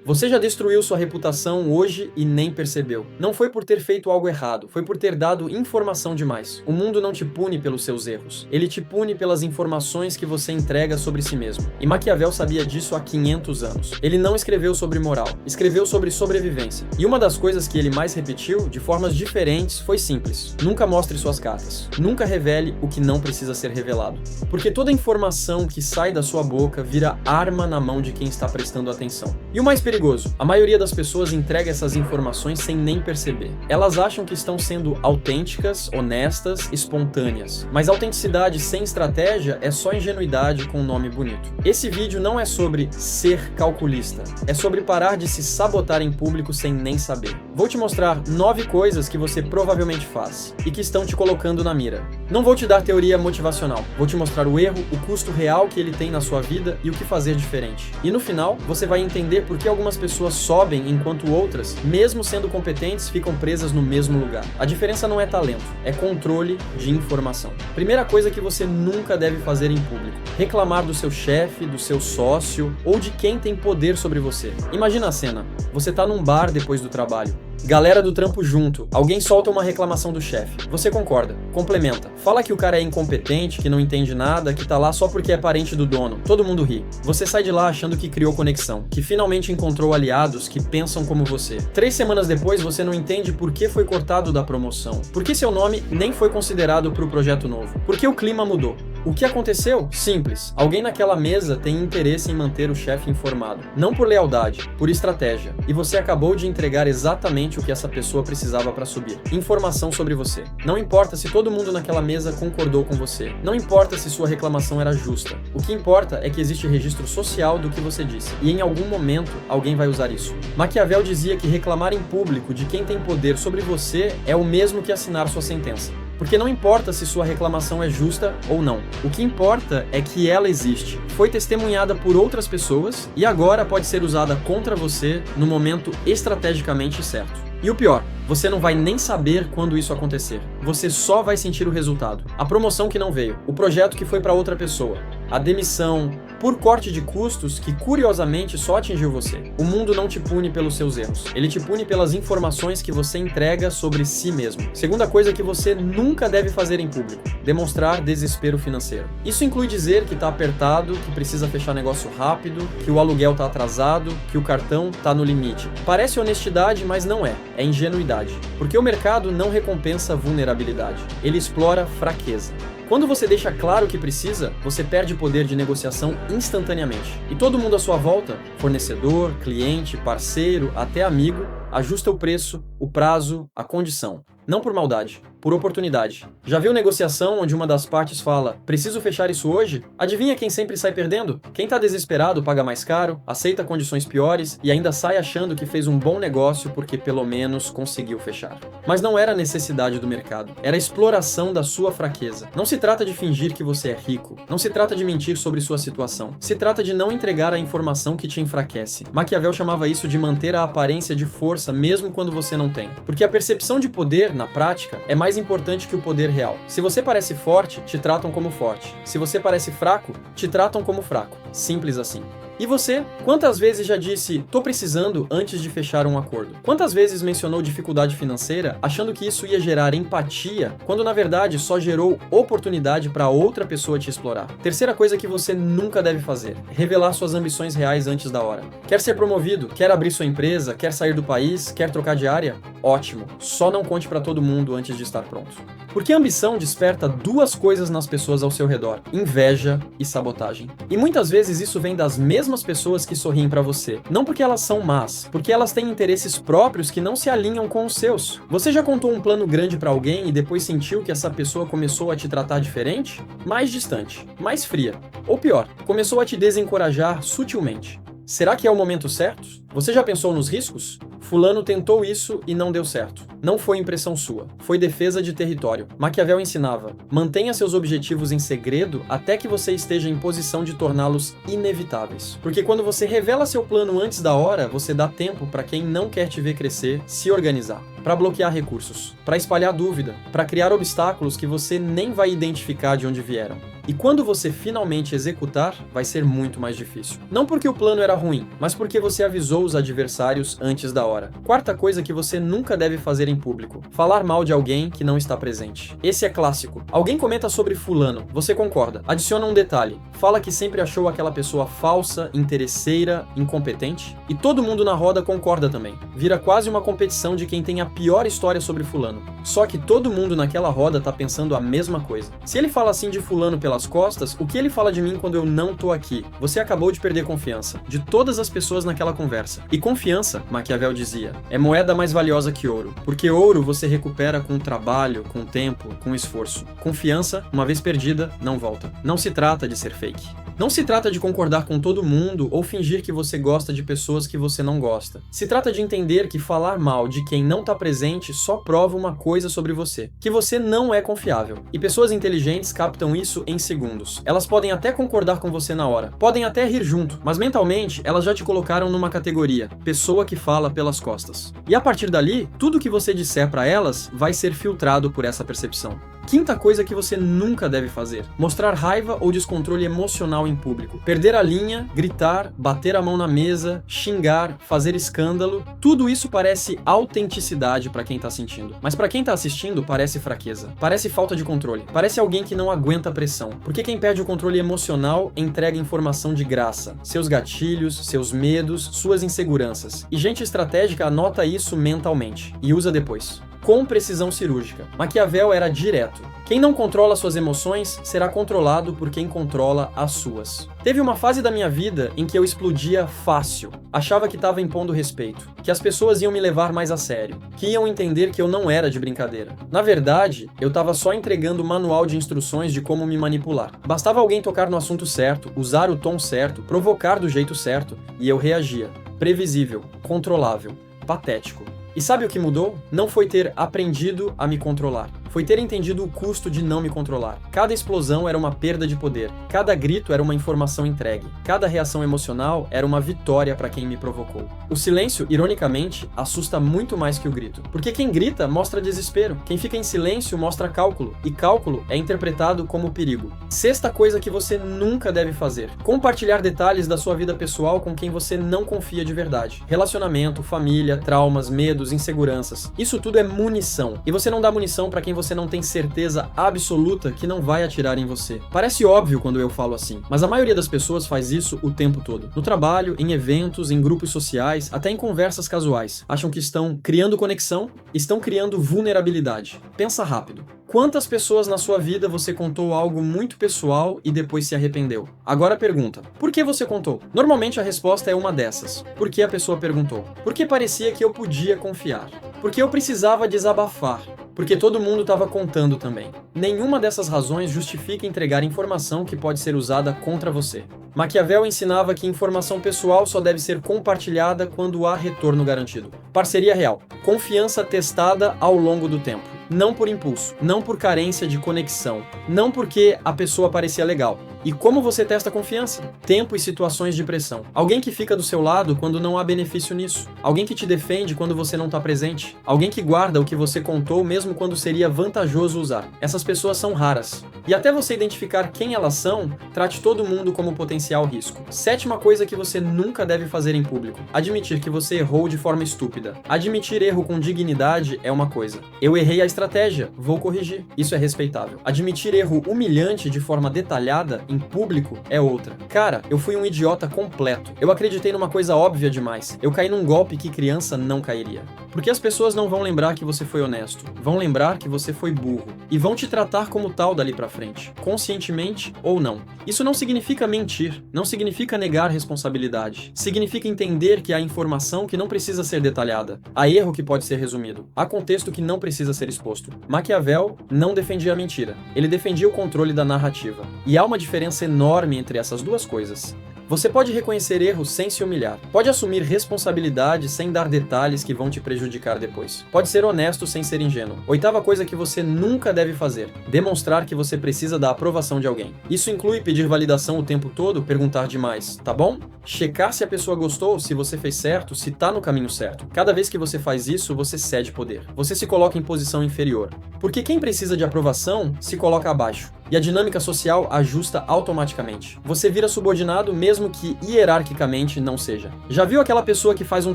Você já destruiu sua reputação hoje e nem percebeu. Não foi por ter feito algo errado, foi por ter dado informação demais. O mundo não te pune pelos seus erros, ele te pune pelas informações que você entrega sobre si mesmo. E Maquiavel sabia disso há 500 anos. Ele não escreveu sobre moral, escreveu sobre sobrevivência. E uma das coisas que ele mais repetiu, de formas diferentes, foi simples: nunca mostre suas cartas. Nunca revele o que não precisa ser revelado. Porque toda informação que sai da sua boca vira arma na mão de quem está prestando atenção. E o mais perigoso, a maioria das pessoas entrega essas informações sem nem perceber. Elas acham que estão sendo autênticas, honestas, espontâneas. Mas autenticidade sem estratégia é só ingenuidade com um nome bonito. Esse vídeo não é sobre ser calculista, é sobre parar de se sabotar em público sem nem saber. Vou te mostrar 9 coisas que você provavelmente faz e que estão te colocando na mira. Não vou te dar teoria motivacional, vou te mostrar o erro, o custo real que ele tem na sua vida e o que fazer diferente. E no final, você vai entender por que algumas pessoas sobem enquanto outras, mesmo sendo competentes, ficam presas no mesmo lugar. A diferença não é talento, é controle de informação. Primeira coisa que você nunca deve fazer em público: reclamar do seu chefe, do seu sócio ou de quem tem poder sobre você. Imagina a cena: você tá num bar depois do trabalho. Galera do trampo junto, alguém solta uma reclamação do chefe. Você concorda, complementa, fala que o cara é incompetente, que não entende nada, que tá lá só porque é parente do dono. Todo mundo ri. Você sai de lá achando que criou conexão, que finalmente encontrou aliados que pensam como você. 3 semanas depois, você não entende por que foi cortado da promoção, por que seu nome nem foi considerado para o projeto novo, por que o clima mudou. O que aconteceu? Simples. Alguém naquela mesa tem interesse em manter o chefe informado. Não por lealdade, por estratégia. E você acabou de entregar exatamente o que essa pessoa precisava para subir. Informação sobre você. Não importa se todo mundo naquela mesa concordou com você. Não importa se sua reclamação era justa. O que importa é que existe registro social do que você disse. E em algum momento, alguém vai usar isso. Maquiavel dizia que reclamar em público de quem tem poder sobre você é o mesmo que assinar sua sentença. Porque não importa se sua reclamação é justa ou não. O que importa é que ela existe, foi testemunhada por outras pessoas e agora pode ser usada contra você no momento estrategicamente certo. E o pior, você não vai nem saber quando isso acontecer. Você só vai sentir o resultado. A promoção que não veio, o projeto que foi para outra pessoa, a demissão por corte de custos que curiosamente só atingiu você. O mundo não te pune pelos seus erros. Ele te pune pelas informações que você entrega sobre si mesmo. Segunda coisa que você nunca deve fazer em público: demonstrar desespero financeiro. Isso inclui dizer que tá apertado, que precisa fechar negócio rápido, que o aluguel tá atrasado, que o cartão tá no limite. Parece honestidade, mas não é. É ingenuidade. Porque o mercado não recompensa vulnerabilidade. Ele explora fraqueza. Quando você deixa claro o que precisa, você perde poder de negociação instantaneamente. E todo mundo à sua volta, fornecedor, cliente, parceiro, até amigo, ajusta o preço, o prazo, a condição. Não por maldade, por oportunidade. Já viu negociação onde uma das partes fala: preciso fechar isso hoje? Adivinha quem sempre sai perdendo? Quem tá desesperado paga mais caro, aceita condições piores e ainda sai achando que fez um bom negócio porque pelo menos conseguiu fechar. Mas não era necessidade do mercado, era exploração da sua fraqueza. Não se trata de fingir que você é rico, não se trata de mentir sobre sua situação, se trata de não entregar a informação que te enfraquece. Maquiavel chamava isso de manter a aparência de força mesmo quando você não tem. Porque a percepção de poder, na prática, é mais importante que o poder real. Se você parece forte, te tratam como forte. Se você parece fraco, te tratam como fraco. Simples assim. E você? Quantas vezes já disse "tô precisando" antes de fechar um acordo? Quantas vezes mencionou dificuldade financeira achando que isso ia gerar empatia, quando na verdade só gerou oportunidade para outra pessoa te explorar? Terceira coisa que você nunca deve fazer: revelar suas ambições reais antes da hora. Quer ser promovido? Quer abrir sua empresa? Quer sair do país? Quer trocar de área? Ótimo, só não conte para todo mundo antes de estar pronto. Porque a ambição desperta 2 coisas nas pessoas ao seu redor: inveja e sabotagem. E muitas vezes isso vem das mesmas pessoas que sorriem pra você. Não porque elas são más, porque elas têm interesses próprios que não se alinham com os seus. Você já contou um plano grande pra alguém e depois sentiu que essa pessoa começou a te tratar diferente? Mais distante, mais fria. Ou pior, começou a te desencorajar sutilmente. Será que é o momento certo? Você já pensou nos riscos? Fulano tentou isso e não deu certo. Não foi impressão sua, foi defesa de território. Maquiavel ensinava: mantenha seus objetivos em segredo até que você esteja em posição de torná-los inevitáveis. Porque quando você revela seu plano antes da hora, você dá tempo para quem não quer te ver crescer se organizar, para bloquear recursos, para espalhar dúvida, para criar obstáculos que você nem vai identificar de onde vieram. E quando você finalmente executar, vai ser muito mais difícil. Não porque o plano era ruim, mas porque você avisou os adversários antes da hora. Quarta coisa que você nunca deve fazer em público: falar mal de alguém que não está presente. Esse é clássico. Alguém comenta sobre fulano, você concorda. Adiciona um detalhe. Fala que sempre achou aquela pessoa falsa, interesseira, incompetente. E todo mundo na roda concorda também. Vira quase uma competição de quem tem a pior história sobre fulano. Só que todo mundo naquela roda tá pensando a mesma coisa. Se ele fala assim de fulano pelas costas, o que ele fala de mim quando eu não tô aqui? Você acabou de perder confiança de todas as pessoas naquela conversa. E confiança, Maquiavel dizia, é moeda mais valiosa que ouro. Porque ouro você recupera com trabalho, com tempo, com esforço. Confiança, uma vez perdida, não volta. Não se trata de ser fake. Não se trata de concordar com todo mundo ou fingir que você gosta de pessoas que você não gosta. Se trata de entender que falar mal de quem não tá presente só prova uma coisa sobre você, que você não é confiável. E pessoas inteligentes captam isso em segundos. Elas podem até concordar com você na hora, podem até rir junto, mas mentalmente elas já te colocaram numa categoria, pessoa que fala pelas costas. E a partir dali, tudo que você disser pra elas vai ser filtrado por essa percepção. Quinta coisa que você nunca deve fazer: mostrar raiva ou descontrole emocional em público. Perder a linha, gritar, bater a mão na mesa, xingar, fazer escândalo, tudo isso parece autenticidade pra quem tá sentindo. Mas pra quem tá assistindo, parece fraqueza. Parece falta de controle. Parece alguém que não aguenta a pressão. Porque quem perde o controle emocional entrega informação de graça. Seus gatilhos, seus medos, suas inseguranças. E gente estratégica anota isso mentalmente e usa depois. Com precisão cirúrgica. Maquiavel era direto. Quem não controla suas emoções será controlado por quem controla as suas. Teve uma fase da minha vida em que eu explodia fácil. Achava que estava impondo respeito, que as pessoas iam me levar mais a sério, que iam entender que eu não era de brincadeira. Na verdade, eu estava só entregando o manual de instruções de como me manipular. Bastava alguém tocar no assunto certo, usar o tom certo, provocar do jeito certo, e eu reagia. Previsível, controlável, patético. E sabe o que mudou? Não foi ter aprendido a me controlar. Foi ter entendido o custo de não me controlar. Cada explosão era uma perda de poder. Cada grito era uma informação entregue. Cada reação emocional era uma vitória para quem me provocou. O silêncio, ironicamente, assusta muito mais que o grito. Porque quem grita mostra desespero. Quem fica em silêncio mostra cálculo. E cálculo é interpretado como perigo. Sexta coisa que você nunca deve fazer: compartilhar detalhes da sua vida pessoal com quem você não confia de verdade. Relacionamento, família, traumas, medos, inseguranças. Isso tudo é munição. E você não dá munição para quem você não tem certeza absoluta que não vai atirar em você. Parece óbvio quando eu falo assim, mas a maioria das pessoas faz isso o tempo todo. No trabalho, em eventos, em grupos sociais, até em conversas casuais. Acham que estão criando conexão, estão criando vulnerabilidade. Pensa rápido. Quantas pessoas na sua vida você contou algo muito pessoal e depois se arrependeu? Agora pergunta: por que você contou? Normalmente a resposta é uma dessas. Por que a pessoa perguntou? Porque parecia que eu podia confiar. Porque eu precisava desabafar. Porque todo mundo estava contando também. Nenhuma dessas razões justifica entregar informação que pode ser usada contra você. Maquiavel ensinava que informação pessoal só deve ser compartilhada quando há retorno garantido. Parceria real. Confiança testada ao longo do tempo. Não por impulso, não por carência de conexão, não porque a pessoa parecia legal. E como você testa confiança? Tempo e situações de pressão. Alguém que fica do seu lado quando não há benefício nisso. Alguém que te defende quando você não está presente. Alguém que guarda o que você contou mesmo quando seria vantajoso usar. Essas pessoas são raras. E até você identificar quem elas são, trate todo mundo como potencial risco. Sétima coisa que você nunca deve fazer em público: admitir que você errou de forma estúpida. Admitir erro com dignidade é uma coisa. Eu errei a estratégia, vou corrigir. Isso é respeitável. Admitir erro humilhante de forma detalhada em público é outra. Cara, eu fui um idiota completo. Eu acreditei numa coisa óbvia demais. Eu caí num golpe que criança não cairia. Porque as pessoas não vão lembrar que você foi honesto. Vão lembrar que você foi burro. E vão te tratar como tal dali pra frente. Conscientemente ou não. Isso não significa mentir. Não significa negar responsabilidade. Significa entender que há informação que não precisa ser detalhada. Há erro que pode ser resumido. Há contexto que não precisa ser exposto. Maquiavel não defendia a mentira. Ele defendia o controle da narrativa. E há uma diferença enorme entre essas duas coisas. Você pode reconhecer erros sem se humilhar. Pode assumir responsabilidade sem dar detalhes que vão te prejudicar depois. Pode ser honesto sem ser ingênuo. Oitava coisa que você nunca deve fazer: demonstrar que você precisa da aprovação de alguém. Isso inclui pedir validação o tempo todo, perguntar demais, tá bom? Checar se a pessoa gostou, se você fez certo, se tá no caminho certo. Cada vez que você faz isso, você cede poder. Você se coloca em posição inferior. Porque quem precisa de aprovação se coloca abaixo. E a dinâmica social ajusta automaticamente. Você vira subordinado mesmo que hierarquicamente não seja. Já viu aquela pessoa que faz um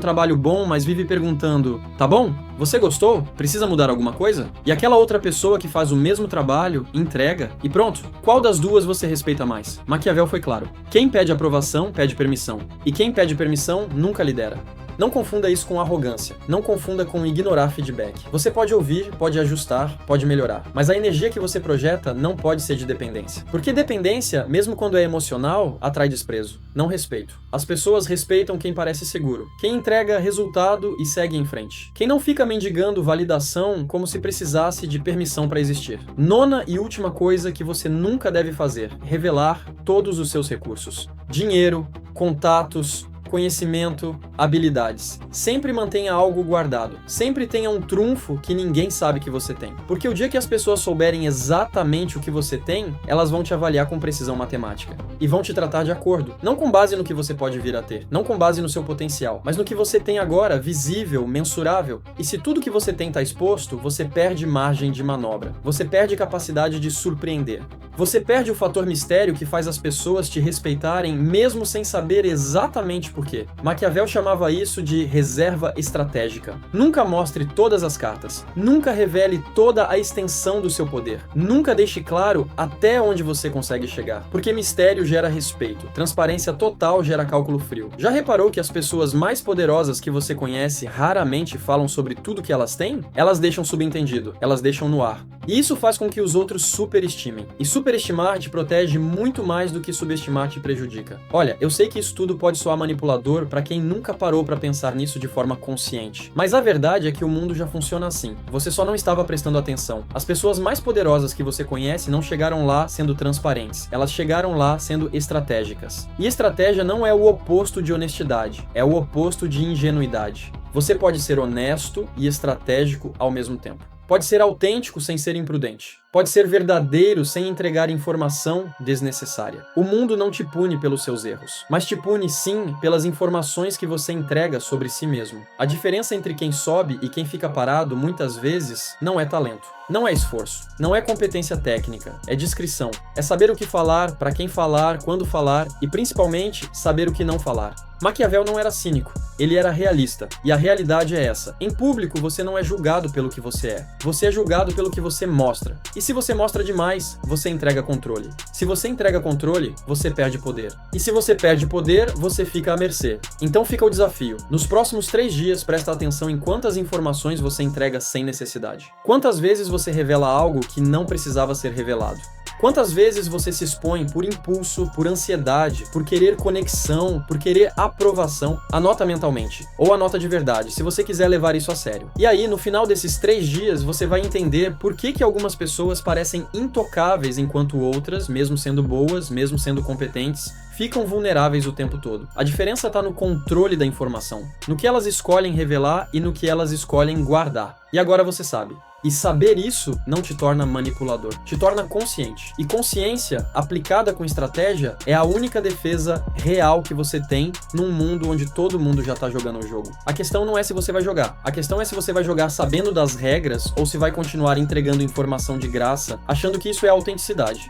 trabalho bom, mas vive perguntando: tá bom? Você gostou? Precisa mudar alguma coisa? E aquela outra pessoa que faz o mesmo trabalho, entrega e pronto. Qual das duas você respeita mais? Maquiavel foi claro. Quem pede aprovação, pede permissão. E quem pede permissão, nunca lidera. Não confunda isso com arrogância. Não confunda com ignorar feedback. Você pode ouvir, pode ajustar, pode melhorar. Mas a energia que você projeta não pode ser de dependência. Porque dependência, mesmo quando é emocional, atrai desprezo, não respeito. As pessoas respeitam quem parece seguro. Quem entrega resultado e segue em frente. Quem não fica mendigando validação como se precisasse de permissão para existir. Nona e última coisa que você nunca deve fazer: revelar todos os seus recursos. Dinheiro, contatos, conhecimento, habilidades. Sempre mantenha algo guardado. Sempre tenha um trunfo que ninguém sabe que você tem. Porque o dia que as pessoas souberem exatamente o que você tem, elas vão te avaliar com precisão matemática. E vão te tratar de acordo. Não com base no que você pode vir a ter. Não com base no seu potencial. Mas no que você tem agora, visível, mensurável. E se tudo que você tem está exposto, você perde margem de manobra. Você perde capacidade de surpreender. Você perde o fator mistério que faz as pessoas te respeitarem mesmo sem saber exatamente por quê. Maquiavel chamava isso de reserva estratégica. Nunca mostre todas as cartas. Nunca revele toda a extensão do seu poder. Nunca deixe claro até onde você consegue chegar. Porque mistério gera respeito. Transparência total gera cálculo frio. Já reparou que as pessoas mais poderosas que você conhece raramente falam sobre tudo que elas têm? Elas deixam subentendido. Elas deixam no ar. E isso faz com que os outros superestimem. E superestimar te protege muito mais do que subestimar te prejudica. Olha, eu sei que isso tudo pode soar manipulador para quem nunca parou para pensar nisso de forma consciente. Mas a verdade é que o mundo já funciona assim. Você só não estava prestando atenção. As pessoas mais poderosas que você conhece não chegaram lá sendo transparentes. Elas chegaram lá sendo estratégicas. E estratégia não é o oposto de honestidade. É o oposto de ingenuidade. Você pode ser honesto e estratégico ao mesmo tempo. Pode ser autêntico sem ser imprudente. Pode ser verdadeiro sem entregar informação desnecessária. O mundo não te pune pelos seus erros, mas te pune sim pelas informações que você entrega sobre si mesmo. A diferença entre quem sobe e quem fica parado, muitas vezes, não é talento. Não é esforço, não é competência técnica, é discrição. É saber o que falar, para quem falar, quando falar e, principalmente, saber o que não falar. Maquiavel não era cínico, ele era realista. E a realidade é essa: em público você não é julgado pelo que você é. Você é julgado pelo que você mostra. E se você mostra demais, você entrega controle. Se você entrega controle, você perde poder. E se você perde poder, você fica à mercê. Então fica o desafio. Nos próximos 3 dias, presta atenção em quantas informações você entrega sem necessidade. Quantas vezes você revela algo que não precisava ser revelado. Quantas vezes você se expõe por impulso, por ansiedade, por querer conexão, por querer aprovação? Anota mentalmente, ou anota de verdade, se você quiser levar isso a sério. E aí, no final desses 3 dias, você vai entender por que algumas pessoas parecem intocáveis enquanto outras, mesmo sendo boas, mesmo sendo competentes, ficam vulneráveis o tempo todo. A diferença está no controle da informação, no que elas escolhem revelar e no que elas escolhem guardar. E agora você sabe. E saber isso não te torna manipulador, te torna consciente. E consciência, aplicada com estratégia, é a única defesa real que você tem num mundo onde todo mundo já tá jogando o jogo. A questão não é se você vai jogar, a questão é se você vai jogar sabendo das regras ou se vai continuar entregando informação de graça, achando que isso é autenticidade.